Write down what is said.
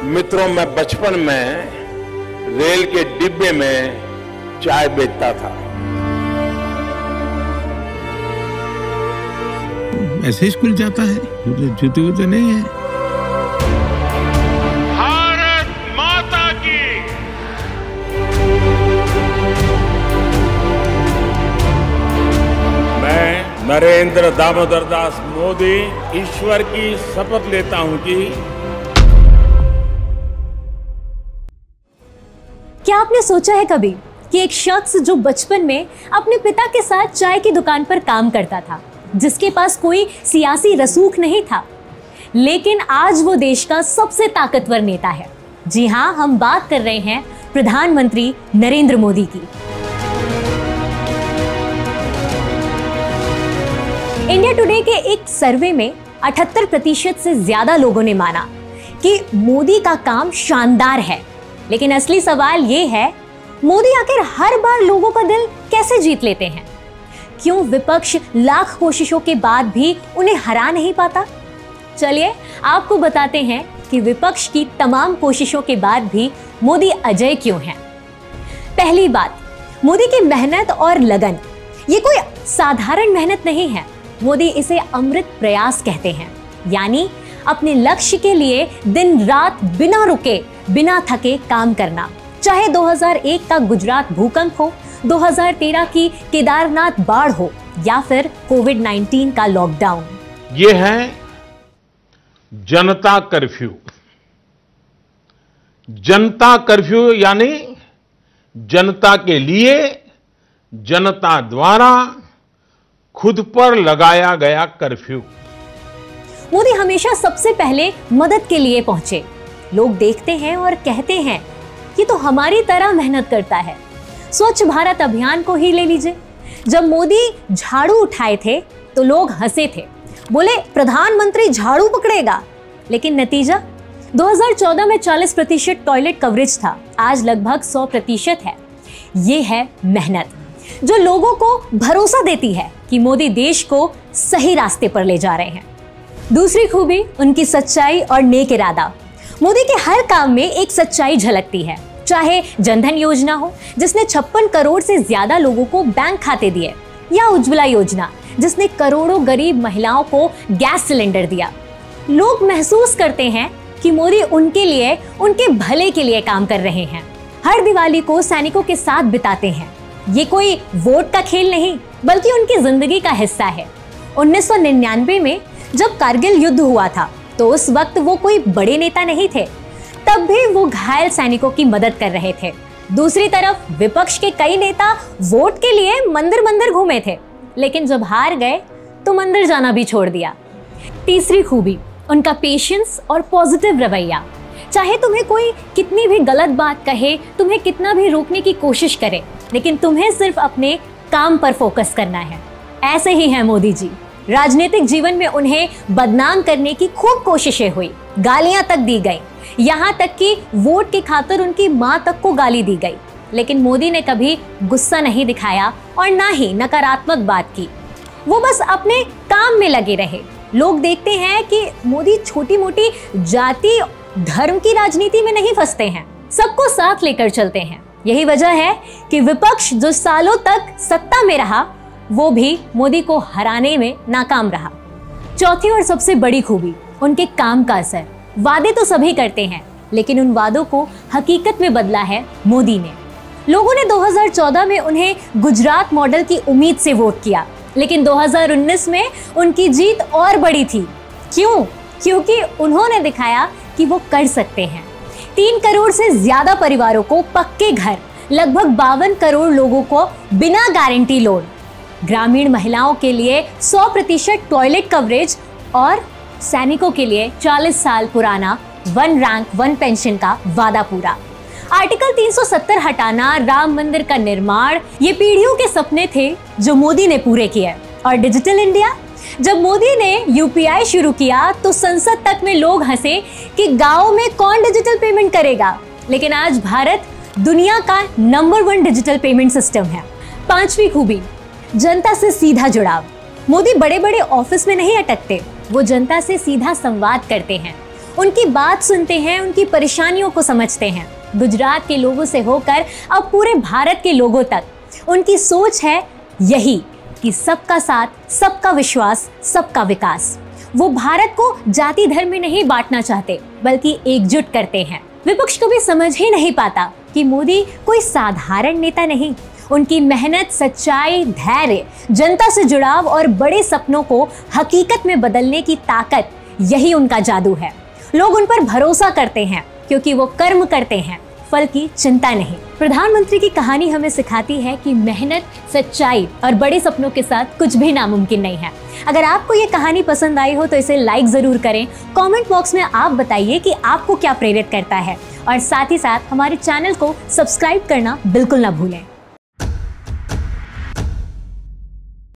मित्रों, मैं बचपन में रेल के डिब्बे में चाय बेचता था। ऐसे स्कूल जाता है, जूते वूते नहीं है। भारत माता की। मैं नरेंद्र दामोदर दास मोदी ईश्वर की शपथ लेता हूं कि क्या आपने सोचा है कभी कि एक शख्स जो बचपन में अपने पिता के साथ चाय की दुकान पर काम करता था, जिसके पास कोई सियासी रसूख नहीं था, लेकिन आज वो देश का सबसे ताकतवर नेता है। जी हाँ, हम बात कर रहे हैं प्रधानमंत्री नरेंद्र मोदी की। इंडिया टुडे के एक सर्वे में 78% से ज्यादा लोगों ने माना कि मोदी का काम शानदार है। लेकिन असली सवाल ये है, मोदी आखिर हर बार लोगों का दिल कैसे जीत लेते हैं? क्यों विपक्ष लाख कोशिशों के बाद भी उन्हें हरा नहीं पाता? चलिए आपको बताते हैं कि विपक्ष की तमाम कोशिशों के बाद भी मोदी अजय क्यों हैं। पहली बात, मोदी की मेहनत और लगन। ये कोई साधारण मेहनत नहीं है। मोदी इसे अमृत प्रयास कहते हैं, यानी अपने लक्ष्य के लिए दिन रात बिना रुके बिना थके काम करना। चाहे 2001 का गुजरात भूकंप हो, 2013 की केदारनाथ बाढ़ हो या फिर कोविड-19 का लॉकडाउन। ये है जनता कर्फ्यू। जनता कर्फ्यू यानी जनता के लिए, जनता द्वारा खुद पर लगाया गया कर्फ्यू। मोदी हमेशा सबसे पहले मदद के लिए पहुंचे। लोग देखते हैं और कहते हैं कि तो हमारी तरह मेहनत करता है। स्वच्छ भारत अभियान को ही ले लीजिए। जब मोदी झाड़ू उठाए थे तो लोग हंसे थे, बोले प्रधानमंत्री झाड़ू पकड़ेगा। लेकिन नतीजा 2014 में 40% टॉयलेट कवरेज था, आज लगभग 100% है। ये है मेहनत जो लोगों को भरोसा देती है कि मोदी देश को सही रास्ते पर ले जा रहे हैं। दूसरी खूबी उनकी सच्चाई और नेक इरादा। मोदी के हर काम में एक सच्चाई झलकती है। चाहे जनधन योजना हो, जिसने 56 करोड़ से ज्यादा लोगों को बैंक खाते दिए, या उज्ज्वला योजना, जिसने करोड़ों गरीब महिलाओं को गैस सिलेंडर दिया। लोग महसूस करते हैं कि मोदी उनके लिए, उनके भले के लिए काम कर रहे हैं। हर दिवाली को सैनिकों के साथ बिताते हैं। ये कोई वोट का खेल नहीं, बल्कि उनकी जिंदगी का हिस्सा है। 1999 में जब कारगिल युद्ध हुआ था तो उस वक्त वो कोई बड़े नेता नहीं थे, तब भी वो घायल सैनिकों की मदद कर रहे थे। दूसरी तरफ विपक्ष के कई नेता वोट के लिए मंदिर मंदिर घूमे थे, लेकिन जब हार गए तो मंदिर जाना भी छोड़ दिया। तीसरी खूबी उनका पेशेंस और पॉजिटिव रवैया। चाहे तुम्हें कोई कितनी भी गलत बात कहे, तुम्हें कितना भी रोकने की कोशिश करे, लेकिन तुम्हें सिर्फ अपने काम पर फोकस करना है। ऐसे ही है मोदी जी। राजनीतिक जीवन में उन्हें बदनाम करने की खूब कोशिशें हुई, गालियां तक दी गई, यहाँ तक कि वोट की खातिर उनकी मां तक को गाली दी गई। लेकिन मोदी ने कभी गुस्सा नहीं दिखाया और ना ही नकारात्मक बात की। वो बस अपने काम में लगे रहे। लोग देखते हैं कि मोदी छोटी मोटी जाति धर्म की राजनीति में नहीं फंसते हैं, सबको साथ लेकर चलते हैं। यही वजह है कि विपक्ष जो सालों तक सत्ता में रहा, वो भी मोदी को हराने में नाकाम रहा। चौथी और सबसे बड़ी खूबी उनके काम का असर। वादे तो सभी करते हैं, लेकिन उन वादों को हकीकत में बदला है मोदी ने। लोगों ने 2014 में उन्हें गुजरात मॉडल की उम्मीद से वोट किया, लेकिन 2019 में उनकी जीत और बड़ी थी। क्यों? क्योंकि उन्होंने दिखाया कि वो कर सकते हैं। 3 करोड़ से ज्यादा परिवारों को पक्के घर, लगभग 52 करोड़ लोगों को बिना गारंटी लोन, ग्रामीण महिलाओं के लिए 100% टॉयलेट कवरेज और सैनिकों के लिए 40 साल पुराना 1 रैंक 1 पेंशन का वादा पूरा। आर्टिकल 370 हटाना, राम मंदिर का निर्माण, ये पीढ़ियों के सपने थे जो मोदी ने पूरे किए। और डिजिटल इंडिया, जब मोदी ने यूपीआई शुरू किया तो संसद तक में लोग हंसे कि गांव में कौन डिजिटल पेमेंट करेगा, लेकिन आज भारत दुनिया का नंबर 1 डिजिटल पेमेंट सिस्टम है। 5वीं खूबी, जनता से सीधा जुड़ाव। मोदी बड़े बड़े ऑफिस में नहीं अटकते, वो जनता से सीधा संवाद करते हैं। उनकी बात सुनते हैं, उनकी परेशानियों को समझते हैं। गुजरात के लोगों से होकर अब पूरे भारत के लोगों तक उनकी सोच है यही कि सबका साथ, सबका विश्वास, सबका विकास। वो भारत को जाति धर्म में नहीं बांटना चाहते, बल्कि एकजुट करते हैं। विपक्ष को भी समझ ही नहीं पाता कि मोदी कोई साधारण नेता नहीं। उनकी मेहनत, सच्चाई, धैर्य, जनता से जुड़ाव और बड़े सपनों को हकीकत में बदलने की ताकत, यही उनका जादू है। लोग उन पर भरोसा करते हैं क्योंकि वो कर्म करते हैं, फल की चिंता नहीं। प्रधानमंत्री की कहानी हमें सिखाती है कि मेहनत, सच्चाई और बड़े सपनों के साथ कुछ भी नामुमकिन नहीं है। अगर आपको ये कहानी पसंद आई हो तो इसे लाइक जरूर करें। कमेंट बॉक्स में आप बताइए कि आपको क्या प्रेरित करता है और साथ ही साथ हमारे चैनल को सब्सक्राइब करना बिल्कुल ना भूलें।